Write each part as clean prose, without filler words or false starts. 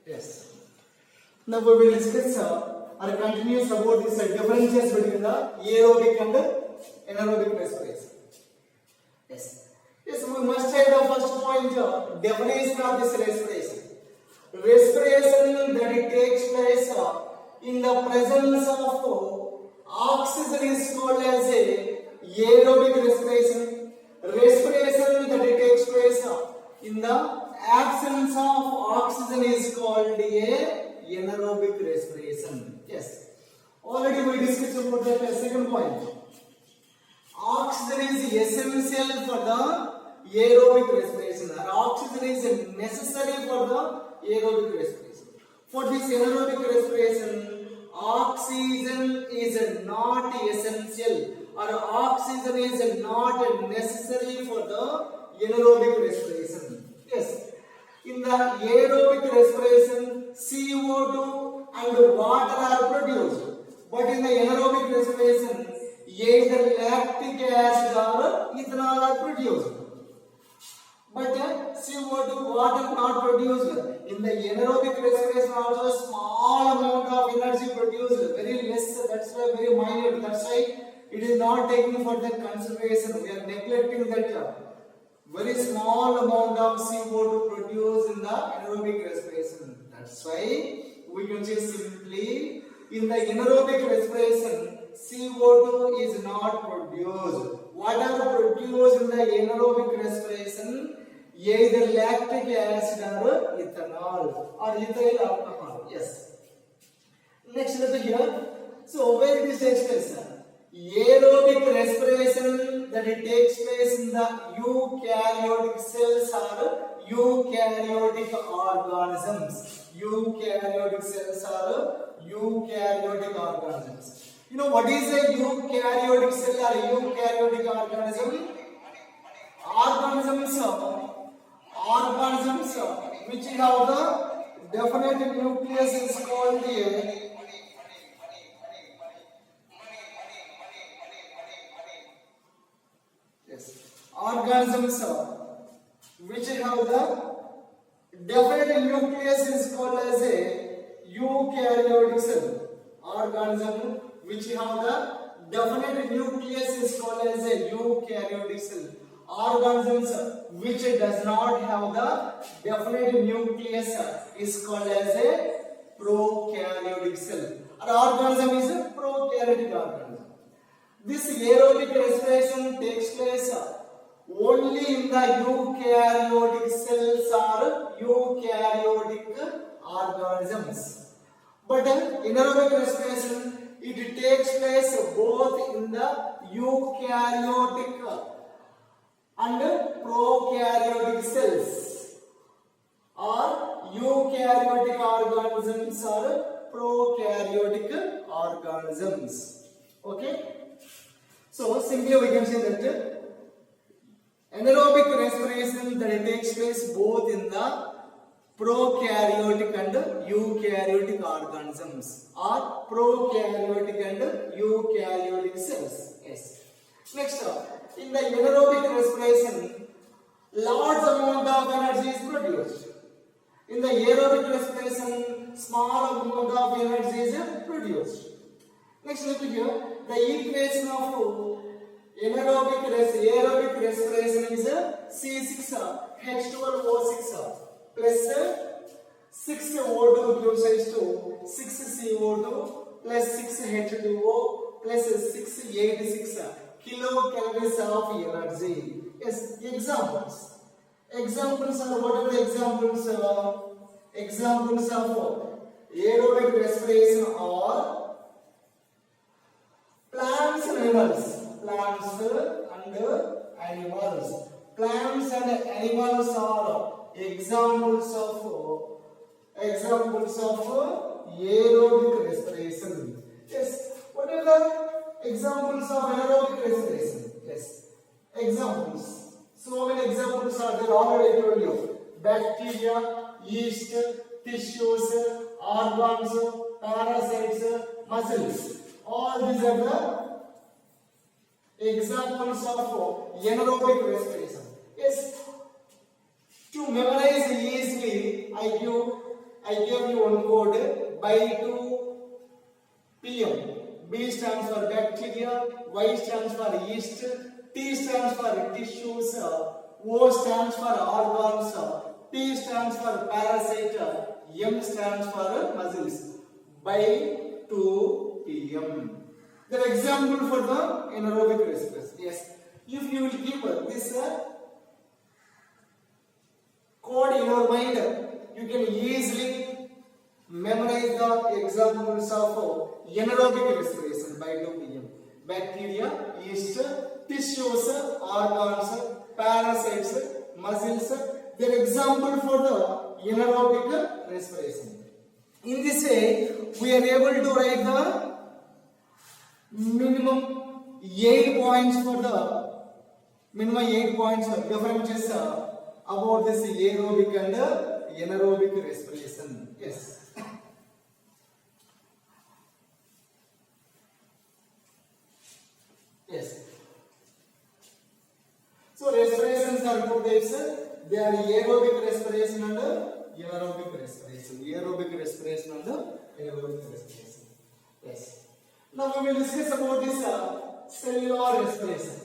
Yes. Now we will discuss or continue about this differences between the aerobic and anaerobic respiration. Yes. Yes, we must have the first point definition of this respiration. Respiration that it takes place in the presence of oxygen is called as a aerobic respiration. Respiration that it takes place in the absence of oxygen is called a anaerobic respiration. Yes. Already we discussed about that second point. Oxygen is essential for the aerobic respiration, or oxygen is necessary for the aerobic respiration. For this anaerobic respiration, oxygen is not essential, or oxygen is not necessary for the anaerobic respiration. Yes. In the aerobic respiration, CO2 and water are produced, but in the anaerobic respiration, either lactic acid or ethanol are produced. But CO2 water not produced. In the anaerobic respiration also small amount of energy produced, very less, that's why very minute, that's why it is not taken for the consideration. We are neglecting that very small amount of CO2 produced in the anaerobic respiration. That's why we can say simply in the anaerobic respiration CO2 is not produced. What are produced in the anaerobic respiration? Either lactic acid or ethanol or ethyl alcohol. Yes. Next, look here. So, where it takes place? Aerobic respiration that it takes place in the eukaryotic cells or eukaryotic organisms. Eukaryotic cells or eukaryotic organisms. You know what is a eukaryotic cell or eukaryotic organism? Organisms which have the definite nucleus is called the organisms which have the definite nucleus is called as a eukaryotic cell. Organism which have the definite nucleus is called as a eukaryotic cell. Organisms which does not have the definite nucleus is called as a prokaryotic cell. Our organism is a prokaryotic organism. This aerobic respiration takes place only in the eukaryotic cells or eukaryotic organisms. But in anaerobic respiration, it takes place both in the eukaryotic and prokaryotic cells, or eukaryotic organisms or prokaryotic organisms. Okay? So simply we can say that anaerobic respiration that it takes place both in the prokaryotic and eukaryotic organisms, or prokaryotic and eukaryotic cells. Yes. Next, in the anaerobic respiration, large amount of energy is produced. In the aerobic respiration, small amount of energy is produced. Next, look here. The equation of aerobic respiration is C6H12O6 plus 6 O2 gives rise to 6 CO2 plus 6 H2O plus 686 kilocalories of energy. Yes, examples. Examples are what are the examples? Examples of aerobic respiration are plants and animals. Plants and animals. Plants and animals are examples of aerobic respiration. Yes. What are the examples of anaerobic respiration? Yes. Examples. So many examples are there. Already I told you. Bacteria, yeast, tissues, organs, parasites, muscles. All these are the examples of anaerobic respiration. Yes. To memorize easily, I give I gave you one code by 2 p.m. B stands for bacteria, Y stands for yeast, T stands for tissues, O stands for organs, P stands for parasite, M stands for muscles. By 2 p.m. The example for the anaerobic respiration. Yes. If you will keep this code in your mind, you can easily memorize the examples of anaerobic respiration by 2 p.m. Bacteria, yeast, tissues, organs, parasites, muscles. Their example for the anaerobic respiration. In this way, we are able to write the minimum 8 points for the minimum 8 points differences about this aerobic and anaerobic respiration. Yes. Yes. So respirations are two types. They are aerobic respiration and anaerobic respiration. Aerobic respiration and anaerobic respiration. Yes. Now we will discuss about this cellular respiration.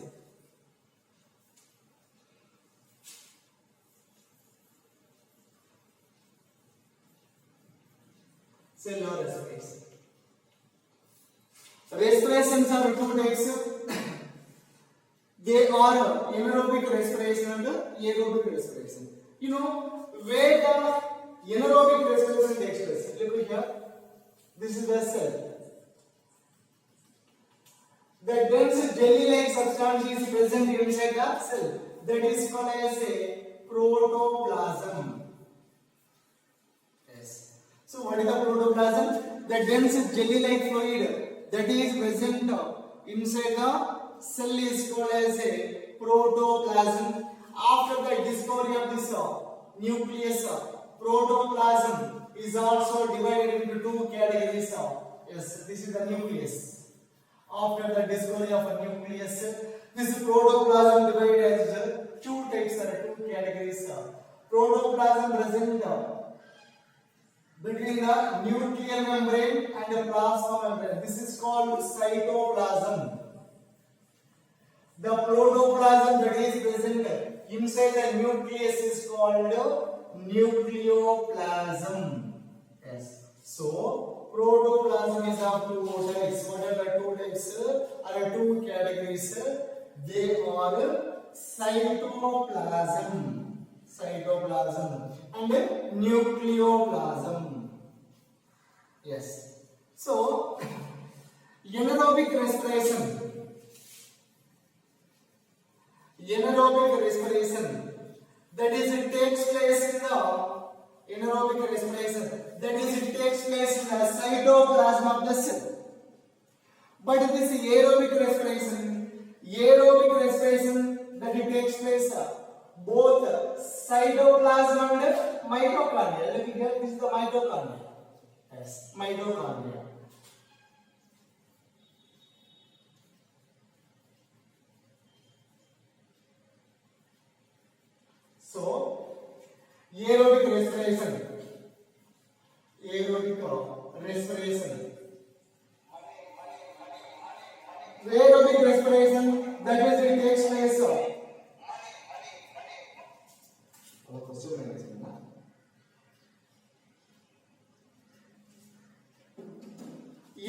Cellular respiration. Respirations are two types. They are anaerobic respiration and aerobic respiration. You know where the anaerobic respiration takes place. Look here. This is the cell. The dense jelly-like substance is present inside the cell. That is called as a protoplasm. Yes. So what is the protoplasm? The dense jelly-like fluid that is present inside the cell is called as a protoplasm. After the discovery of this nucleus, protoplasm is also divided into two categories. Yes, this is the nucleus. After the discovery of a nucleus, this protoplasm divided as two types or two categories. Protoplasm present between the nuclear membrane and the plasma membrane. This is called cytoplasm. The protoplasm that is present inside the nucleus is called nucleoplasm. Yes. So protoplasm is of two types. What are the two types? Or two categories? They are cytoplasm and nucleoplasm. Yes. So anaerobic respiration. Anaerobic respiration, that is it takes place in the anaerobic respiration, that is it takes place in the cytoplasm of the cell. But this aerobic respiration that it takes place both cytoplasm and mitochondria. Look here, this is the mitochondria. Yes, mitochondria. So, aerobic respiration. Aerobic respiration. Aerobic respiration, that is it takes place.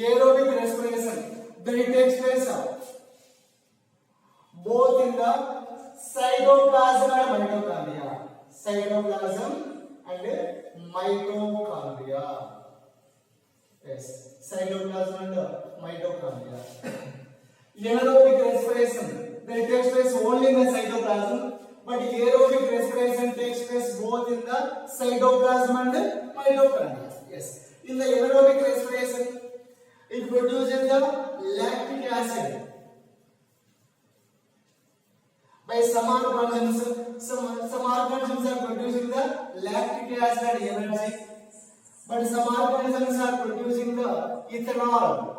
Aerobic respiration, that it takes place both in the cytoplasm and mitochondria. Cytoplasm and mitochondria. Yes, cytoplasm and mitochondria. Anaerobic respiration, that takes place only in the cytoplasm, but aerobic respiration takes place both in the cytoplasm and mitochondria. Yes, in the anaerobic respiration, it produces the lactic acid. By some organisms are producing the lactic acid energy, but some organisms are producing the ethanol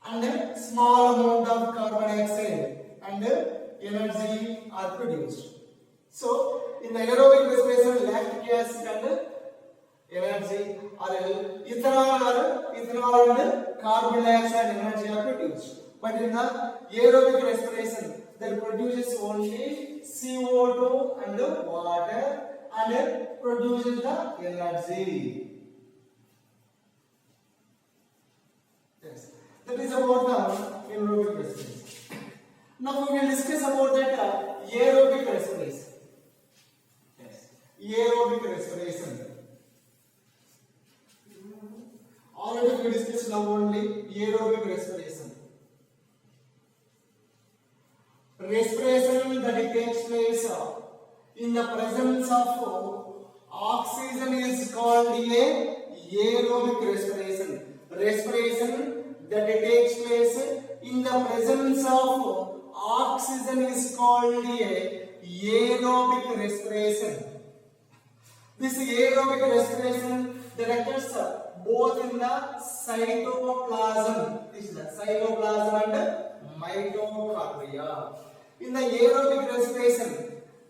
and a small amount of carbon dioxide and energy are produced. So in the anaerobic respiration, lactic acid and the aerobic respiration that produces only CO2 and water and produces the energy. Yes, that is about the aerobic respiration. Now we will discuss about that aerobic respiration. Yes, aerobic respiration. Already we discussed now only aerobic respiration. Respiration that takes place in the presence of oxygen is called a aerobic respiration. Respiration that takes place in the presence of oxygen is called a aerobic respiration. This aerobic respiration that occurs both in the cytoplasm, this is the cytoplasm and mitochondria. In the aerobic respiration,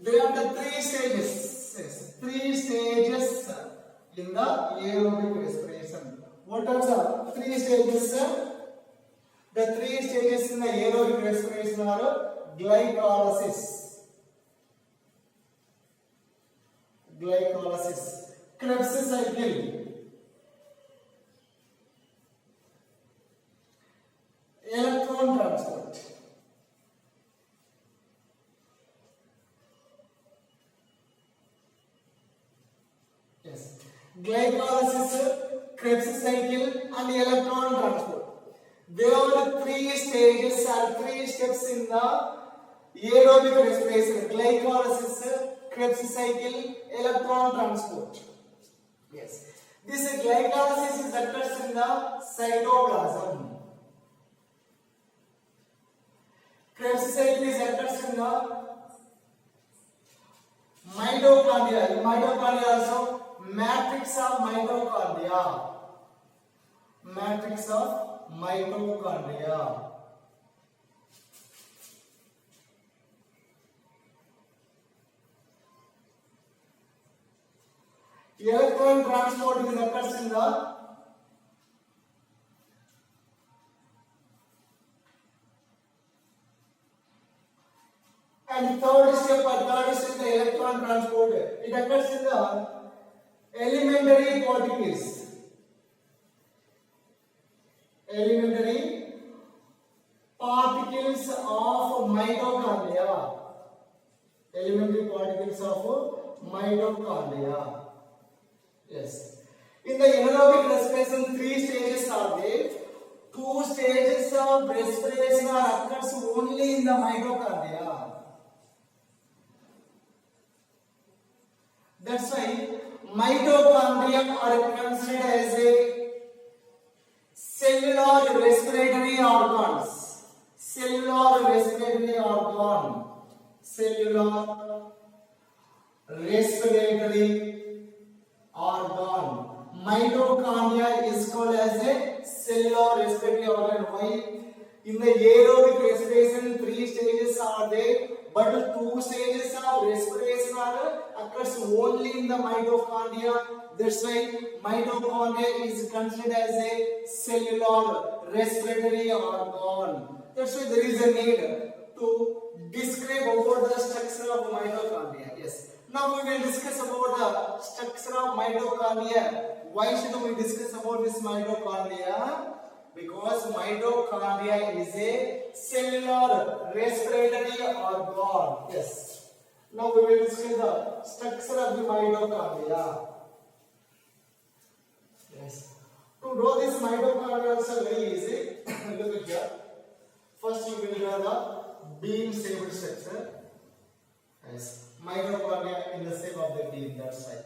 there are the three stages. Yes, three stages in the aerobic respiration. What are the three stages? The three stages in the aerobic respiration are glycolysis, Krebs cycle, electron transport. Yes, glycolysis, Krebs cycle and electron transport. There are three stages or three steps in the aerobic respiration: glycolysis, Krebs cycle, electron transport. Yes, this glycolysis is occurs in the cytoplasm. Krebs cycle is occurs in the mitochondria. In mitochondria also matrix of mitochondria. Matrix of mitochondria. Electron transport is occurs in the and third step the electron transport. It occurs in the elementary particles. Elementary particles of mitochondria. Elementary particles of mitochondria. Yes. In the anaerobic respiration, three stages are there. Two stages of respiration are occurs only in the mitochondria. That's why mitochondria are considered as a cellular respiratory organs. Cellular respiratory organ. Cellular respiratory organ. Mitochondria is called as a cellular respiratory organ. Why? In the aerobic respiration, three stages are there, but two stages of respiration are occurs only in the mitochondria. That's why mitochondria is considered as a cellular respiratory organ. That's why there is a need to describe about the structure of mitochondria. Yes. Now we will discuss about the structure of mitochondria. Why should we discuss about this mitochondria? Because mitochondria is a cellular respiratory organ. Yes. Now we will discuss the structure of the mitochondria. Yes. To draw this mitochondria is very easy. Look at here. First you will draw the beam-shaped structure. Yes. Mitochondria in the shape of the beam. That's right.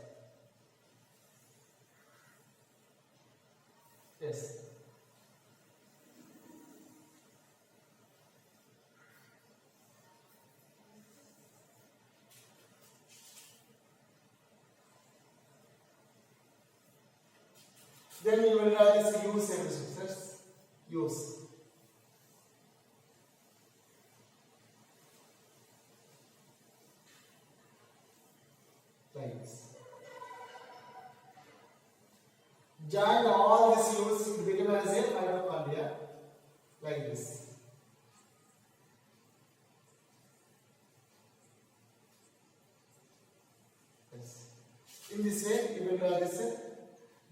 Yes. Then you will draw this U-shaped structures. U's. Like this. Join all these U's to become as a mitochondria. Like this. In this way, you will draw this.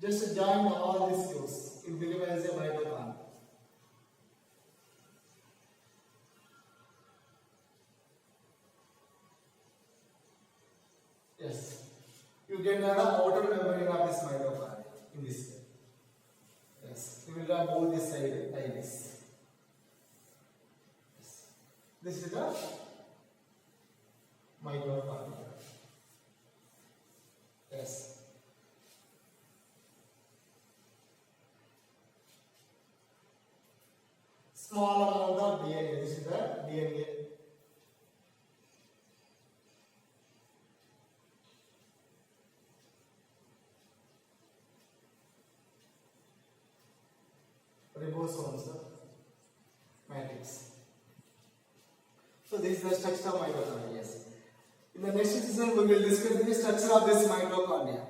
Just join all these tubes. It will become as a mitochondria. Yes. You get the outer membrane of this mitochondria in this way. Yes. You will draw both this side like this. Yes. This is the mitochondria. Yes. Small amount of DNA. This is the DNA. Ribosomes, matrix. So this is the structure of mitochondria. Yes. In the next session, we will discuss the structure of this mitochondria.